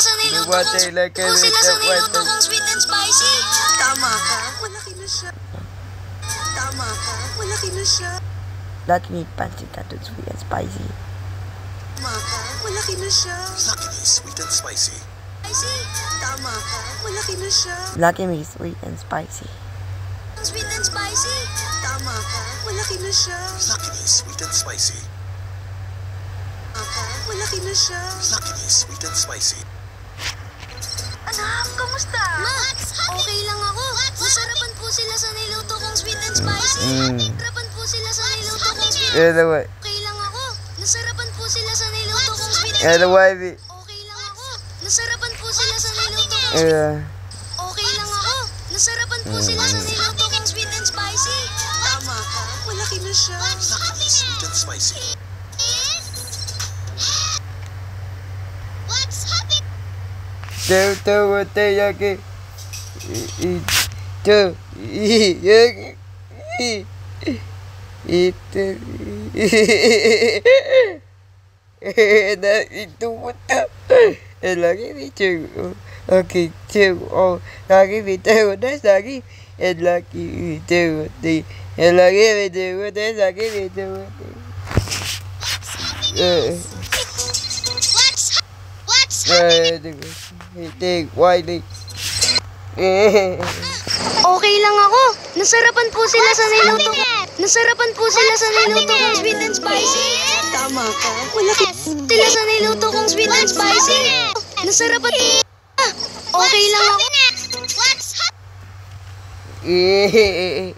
sa niluto kong sila sa niluto kong sweet and spicy. Tama ka, malaki na siya. Tama ka, malaki na siya. Lucky me pancit tattoo sweet and spicy. Tama ka, malaki na siya. Lucky Me Sweet and Spicy. Tama ka, malaki na siya. Lucky me sweet and spicy. Sweet and spicy. Tama ka, malaki na siya. Lucky Me Sweet and Spicy. Tama ka, malaki na siya. Lucky Me Sweet and Spicy. Anak, kamusta? Ma, okay lang ako. Masarapan po sila sa niluto kong sweet and spicy. Nasarapan po sila sa niluto kong sweet and Anyway, okay lang ako. Nasarapan po sila sa niluto kong sweet and anyway, okay lang ako. Nasarapan po sila sa niluto kong sweet. Okay lang ako. Nasarapan po sila sa niluto kong sweet and spicy. Tama ka, malaki na siya. Lucky Me Sweet and Spicy. What's happening? Lagi bicu, lagi bicu, oh, lagi bicu, das lagi, lagi bicu, lagi bicu, das lagi bicu. What's happening? Why? Okay lang ako. Nasarapan po sila sa niluto ko. Nasarapan po sila sa niluto kong sweet and spicy. Tama ka, malaki. Sila sa niluto kong sweet and spicy. Nasarapan po. Okay lang ako. Eh,